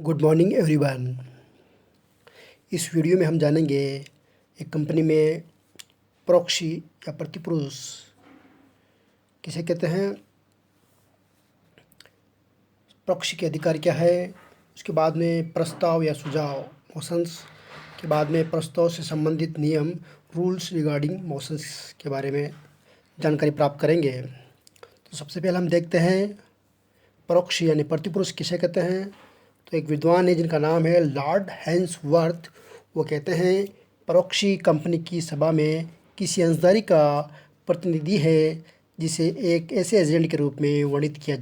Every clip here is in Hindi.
Good morning everyone. इस वीडियो में हम जानेंगे एक कंपनी में प्रॉक्सी या प्रतिपुरुष किसे कहते हैं, प्रॉक्सी के अधिकार क्या है, उसके बाद में प्रस्ताव या सुझाव मोशंस के बाद में प्रस्ताव से संबंधित नियम रूल्स रिगार्डिंग मोशंस के बारे में जानकारी प्राप्त करेंगे। तो सबसे पहले हम देखते हैं प्रॉक्सी यानी प्रतिपुरुष किसे कहते हैं। तो एक विद्वान है जिनका नाम है लॉर्ड हैंसवर्थ। वो कहते हैं प्रॉक्सी कंपनी की सभा में किसी अंशधारी का प्रतिनिधि है जिसे एक ऐसे एजेंट के रूप में वर्णित किया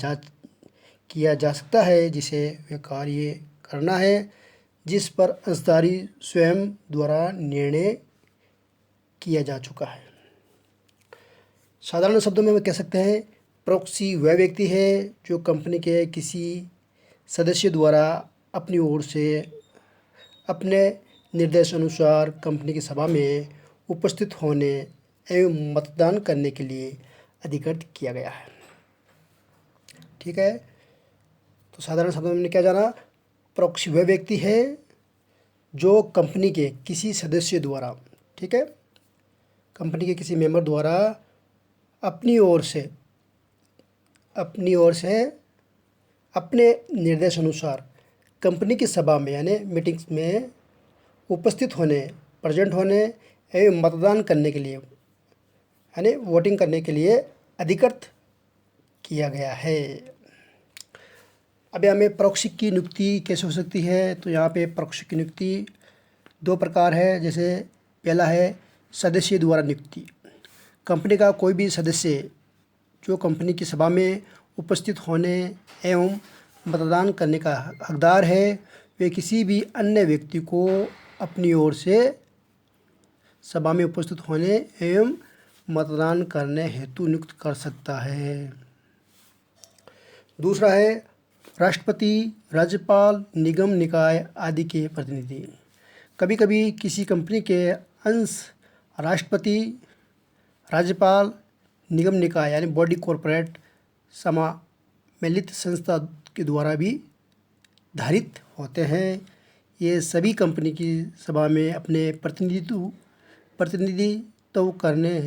जा सकता है जिसे वह कार्य करना है जिस पर अंशधारी स्वयं द्वारा निर्णय किया जा चुका है। साधारण शब्दों में हम कह सकते हैं प्रॉक्सी वह व्यक्ति है जो कंपनी के किसी सदस्य द्वारा अपनी ओर से अपने निर्देश अनुसार कंपनी की सभा में उपस्थित होने एवं मतदान करने के लिए अधिकृत किया गया है। ठीक है, तो साधारण शब्दों में हमने क्या जाना, प्रॉक्सी वह व्यक्ति है जो कंपनी के किसी सदस्य द्वारा, ठीक है, कंपनी के किसी मेंबर द्वारा अपनी ओर से अपने निर्देश अनुसार कंपनी की सभा में यानी मीटिंग्स में उपस्थित होने, प्रेजेंट होने एवं मतदान करने के लिए यानी वोटिंग करने के लिए अधिकृत किया गया है। अब हमें प्रॉक्सी की नियुक्ति कैसे हो सकती है। तो यहाँ पे प्रॉक्सी की नियुक्ति दो प्रकार है। जैसे पहला है सदस्य द्वारा नियुक्ति। कंपनी का कोई भी सदस्य जो कंपनी की सभा में उपस्थित होने एवं मतदान करने का हकदार है, वे किसी भी अन्य व्यक्ति को अपनी ओर से सभा में उपस्थित होने एवं मतदान करने हेतु नियुक्त कर सकता है। दूसरा है राष्ट्रपति, राज्यपाल, निगम निकाय आदि के प्रतिनिधि। कभी कभी किसी कंपनी के अंश राष्ट्रपति, राज्यपाल, निगम निकाय यानी बॉडी कॉरपोरेट सम्मिलित संस्था के द्वारा भी धारित होते हैं। ये सभी कंपनी की सभा में अपने प्रतिनिधित्व करने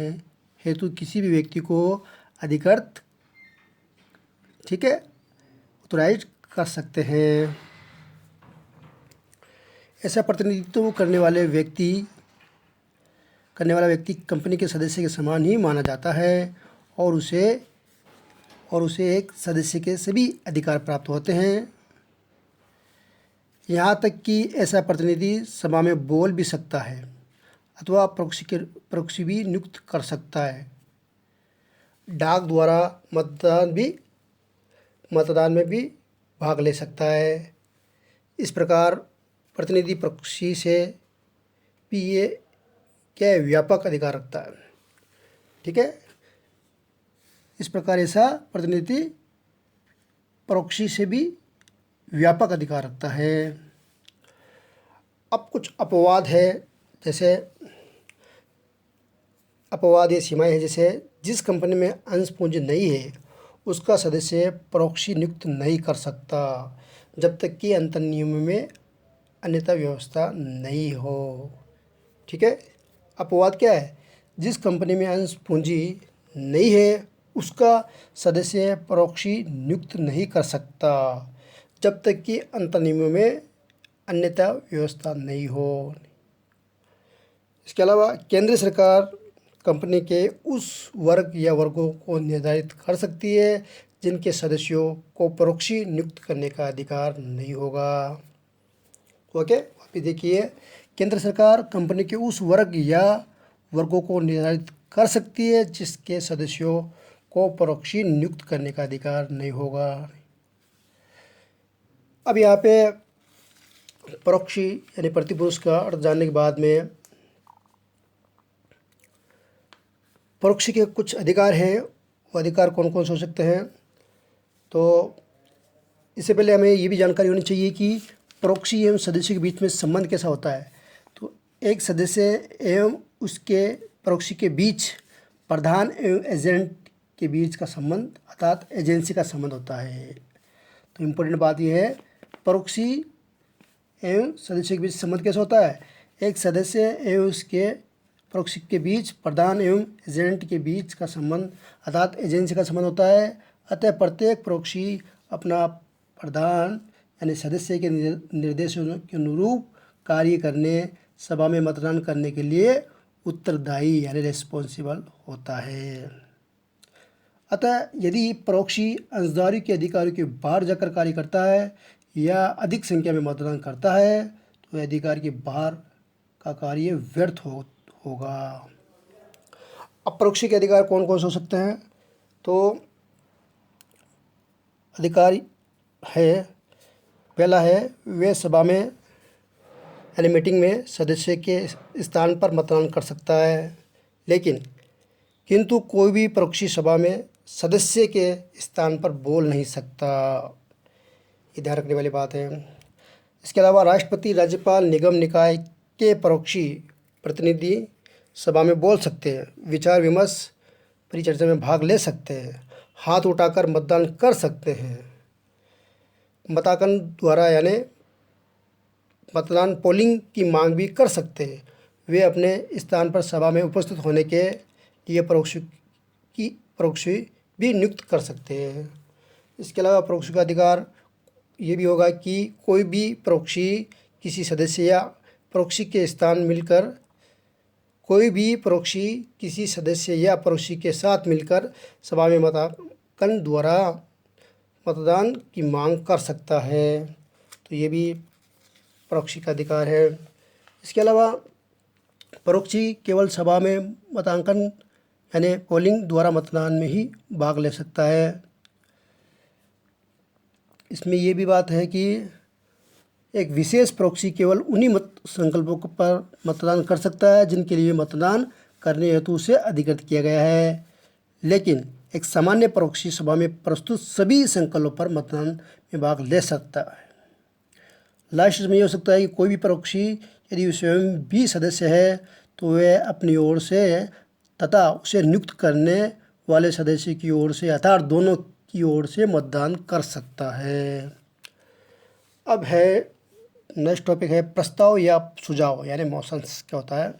हेतु किसी भी व्यक्ति को अधिकृत, ठीक है, ऑथराइज कर सकते हैं। ऐसा प्रतिनिधित्व करने वाला व्यक्ति कंपनी के सदस्य के समान ही माना जाता है और उसे एक सदस्य के सभी अधिकार प्राप्त होते हैं। यहाँ तक कि ऐसा प्रतिनिधि सभा में बोल भी सकता है अथवा प्रॉक्सी भी नियुक्त कर सकता है। डाक द्वारा मतदान में भी भाग ले सकता है। इस प्रकार प्रतिनिधि प्रॉक्सी से भी ये क्या व्यापक अधिकार रखता है। ठीक है, इस प्रकार ऐसा प्रतिनिधि प्रॉक्सी से भी व्यापक अधिकार रखता है। अब कुछ अपवाद है, जैसे अपवाद या सीमाएं हैं। जैसे जिस कंपनी में अंश पूंजी नहीं है उसका सदस्य प्रॉक्सी नियुक्त नहीं कर सकता जब तक कि अंतर्नियम में अन्यथा व्यवस्था नहीं हो। ठीक है, अपवाद क्या है, जिस कंपनी में अंश पूंजी नहीं है उसका सदस्य प्रॉक्सी नियुक्त नहीं कर सकता जब तक कि अंतर्नियम में अन्यथा व्यवस्था नहीं हो। इसके अलावा केंद्र सरकार कंपनी के उस वर्ग या वर्गों को निर्धारित कर सकती है जिनके सदस्यों को प्रॉक्सी नियुक्त करने का अधिकार नहीं होगा। ओके, अभी देखिए, केंद्र सरकार कंपनी के उस वर्ग या वर्गों को निर्धारित कर सकती है जिसके सदस्यों को प्रॉक्सी नियुक्त करने का अधिकार नहीं होगा। अब यहाँ पे प्रॉक्सी यानी प्रतिपुरुष का अर्थ जानने के बाद में प्रॉक्सी के कुछ अधिकार हैं। वो अधिकार कौन कौन से हो सकते हैं। तो इससे पहले हमें ये भी जानकारी होनी चाहिए कि प्रॉक्सी एवं सदस्य के बीच में संबंध कैसा होता है। तो एक सदस्य एवं उसके प्रॉक्सी के बीच प्रधान एवं एजेंट के बीच का संबंध अर्थात एजेंसी का संबंध होता है। तो इम्पोर्टेंट बात यह है, प्रॉक्सी एवं सदस्यों के बीच संबंध कैसे होता है? एक सदस्य एवं उसके प्रोक्सी के बीच प्रधान एवं एजेंट के बीच का संबंध अर्थात एजेंसी का संबंध होता है। अतः प्रत्येक प्रोक्सी अपना प्रधान यानी सदस्य के निर्देशों के अनुरूप कार्य करने, सभा में मतदान करने के लिए उत्तरदायी यानी रिस्पॉन्सिबल होता है। अतः यदि प्रोक्सी अंशधारी के अधिकारियों के बाहर जाकर कार्य करता है या अधिक संख्या में मतदान करता है तो अधिकारी के बाहर का कार्य व्यर्थ होगा। अब प्रोक्सी के अधिकार कौन कौन से हो सकते हैं? तो अधिकार है, पहला है वे सभा में यानी मीटिंग में सदस्य के स्थान पर मतदान कर सकता है, किंतु कोई भी प्रोक्सी सभा में सदस्य के स्थान पर बोल नहीं सकता। ये ध्यान रखने वाली बात है। इसके अलावा राष्ट्रपति, राज्यपाल, निगम निकाय के प्रोक्सी प्रतिनिधि सभा में बोल सकते हैं, विचार विमर्श परिचर्चा में भाग ले सकते हैं, हाथ उठाकर मतदान कर सकते हैं, मतांकन द्वारा यानी मतदान पोलिंग की मांग भी कर सकते हैं। वे अपने स्थान पर सभा में उपस्थित होने के लिए प्रोक्सी भी नियुक्त कर सकते हैं। इसके अलावा प्रोक्सी का अधिकार ये भी होगा कि कोई भी प्रोक्सी किसी सदस्य या प्रोक्सी के स्थान मिलकर कोई भी प्रोक्सी किसी सदस्य या प्रोक्सी के साथ मिलकर सभा में मतांकन द्वारा मतदान की मांग कर सकता है। तो ये भी प्रोक्सी का अधिकार है। इसके अलावा प्रोक्सी केवल सभा में मतांकन यानी पोलिंग द्वारा मतदान में ही भाग ले सकता है। इसमें ये भी बात है कि एक विशेष प्रोक्सी केवल उन्हीं मत संकल्पों पर मतदान कर सकता है जिनके लिए मतदान करने हेतु उसे अधिकृत किया गया है, लेकिन एक सामान्य प्रोक्सी सभा में प्रस्तुत सभी संकल्पों पर मतदान में भाग ले सकता है। लास्ट में ये हो सकता है कि कोई भी प्रोक्सी यदि स्वयं भी सदस्य है तो वह अपनी ओर से तथा उसे नियुक्त करने वाले सदस्य की ओर से अर्थात दोनों की ओर से मतदान कर सकता है। अब है नेक्स्ट टॉपिक है प्रस्ताव या सुझाव यानी मोशंस। क्या होता है?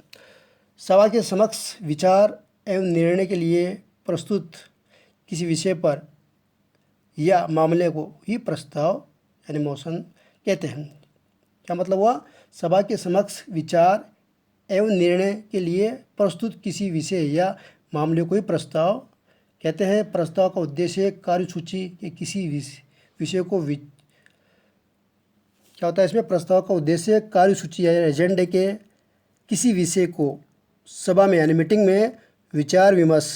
सभा के समक्ष विचार एवं निर्णय के लिए प्रस्तुत किसी विषय पर या मामले को ही प्रस्ताव यानी मोशन कहते हैं। क्या मतलब हुआ? सभा के समक्ष विचार एवं निर्णय के लिए प्रस्तुत किसी विषय या मामले को ही प्रस्ताव कहते हैं। प्रस्ताव का उद्देश्य कार्यसूची के किसी विषय को क्या होता है इसमें? प्रस्ताव का उद्देश्य कार्यसूची या एजेंडे के किसी विषय को सभा में यानी मीटिंग में विचार विमर्श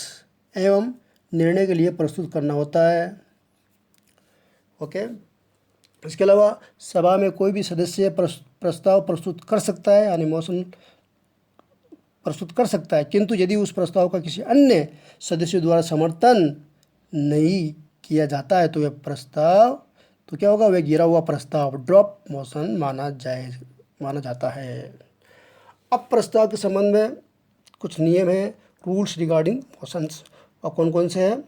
एवं निर्णय के लिए प्रस्तुत करना होता है। ओके। इसके अलावा सभा में कोई भी सदस्य प्रस्ताव प्रस्तुत कर सकता है यानी मोशन प्रस्तुत कर सकता है, किंतु यदि उस प्रस्ताव का किसी अन्य सदस्य द्वारा समर्थन नहीं किया जाता है तो वह प्रस्ताव तो क्या होगा? वह गिरा हुआ प्रस्ताव ड्रॉप मोशन माना जाता है। अब प्रस्ताव के संबंध में कुछ नियम हैं, रूल्स रिगार्डिंग मोशंस, और कौन कौन से हैं?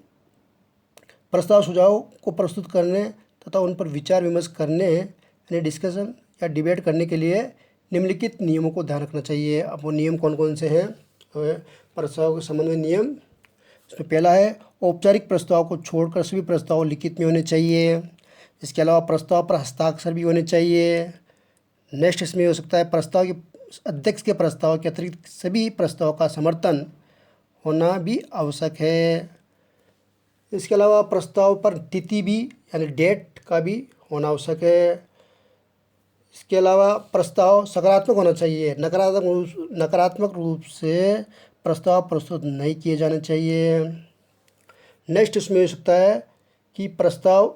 प्रस्ताव सुझाव को प्रस्तुत करने तथा उन पर विचार विमर्श करने यानी डिस्कशन या डिबेट करने के लिए निम्नलिखित नियमों को ध्यान रखना चाहिए। अब वो नियम कौन कौन से हैं? प्रस्ताव के संबंध में नियम, इसमें पहला है औपचारिक प्रस्ताव को छोड़कर सभी प्रस्ताव लिखित में होने चाहिए। इसके अलावा प्रस्ताव पर हस्ताक्षर भी होने चाहिए। नेक्स्ट इसमें हो सकता है प्रस्ताव के अध्यक्ष के प्रस्ताव के अतिरिक्त सभी प्रस्ताव का समर्थन होना भी आवश्यक है। इसके अलावा प्रस्ताव पर तिथि भी यानी डेट का भी होना आवश्यक है। इसके अलावा प्रस्ताव सकारात्मक होना चाहिए, नकारात्मक रूप से प्रस्ताव प्रस्तुत नहीं किए जाने चाहिए। नेक्स्ट इसमें हो सकता है कि प्रस्ताव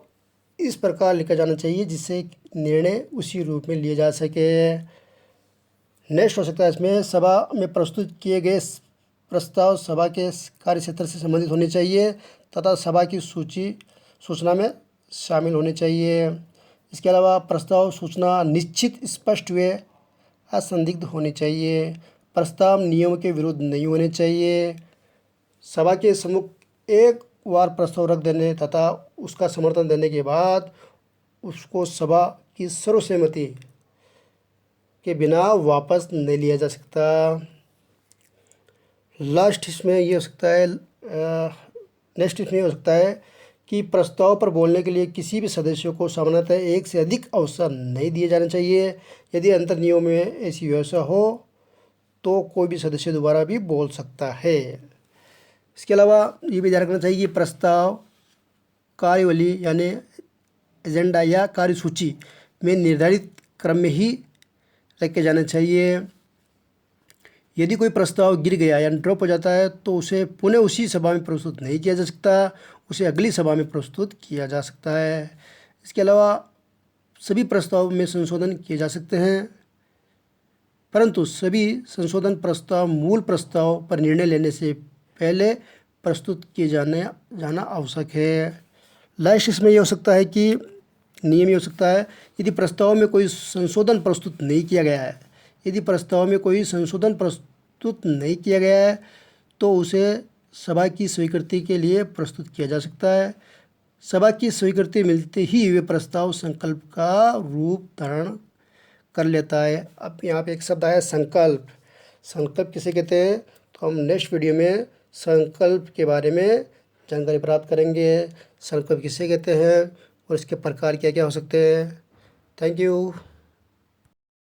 इस प्रकार लिखा जाना चाहिए जिससे निर्णय उसी रूप में लिए जा सके। नेक्स्ट हो सकता है इसमें सभा में प्रस्तुत किए गए प्रस्ताव सभा के कार्यक्षेत्र से संबंधित होने चाहिए तथा सभा की सूचना में शामिल होने चाहिए। इसके अलावा प्रस्ताव सूचना निश्चित, स्पष्ट व असंदिग्ध होनी चाहिए। प्रस्ताव नियम के विरुद्ध नहीं होने चाहिए। सभा के सम्मुख एक बार प्रस्ताव रख देने तथा उसका समर्थन देने के बाद उसको सभा की सर्वसम्मति के बिना वापस नहीं लिया जा सकता। लास्ट इसमें ये हो सकता है, नेक्स्ट इसमें हो सकता है कि प्रस्ताव पर बोलने के लिए किसी भी सदस्य को सामान्यतः एक से अधिक अवसर नहीं दिए जाने चाहिए। यदि अंतर नियमों में ऐसी व्यवस्था हो तो कोई भी सदस्य दोबारा भी बोल सकता है। इसके अलावा ये भी ध्यान रखना चाहिए कि प्रस्ताव कार्यवली यानी एजेंडा या कार्यसूची में निर्धारित क्रम में ही रखे जाने चाहिए। यदि कोई प्रस्ताव गिर गया या ड्रॉप हो जाता है तो उसे पुनः उसी सभा में प्रस्तुत नहीं किया जा सकता, उसे अगली सभा में प्रस्तुत किया जा सकता है। इसके अलावा सभी प्रस्ताव में संशोधन किए जा सकते हैं, परंतु सभी संशोधन प्रस्ताव मूल प्रस्ताव पर निर्णय लेने से पहले प्रस्तुत किए जाना आवश्यक है। लास्ट इसमें यह हो सकता है कि नियम ये हो सकता है, यदि प्रस्ताव में कोई संशोधन प्रस्तुत नहीं किया गया है, यदि प्रस्ताव में कोई संशोधन प्रस्तुत नहीं किया गया है तो उसे सभा की स्वीकृति के लिए प्रस्तुत किया जा सकता है। सभा की स्वीकृति मिलते ही वे प्रस्ताव संकल्प का रूप धारण कर लेता है। अब यहाँ पे एक शब्द आया संकल्प। संकल्प किसे कहते हैं तो हम नेक्स्ट वीडियो में संकल्प के बारे में जानकारी प्राप्त करेंगे। संकल्प किसे कहते हैं और इसके प्रकार क्या क्या हो सकते हैं। Thank you.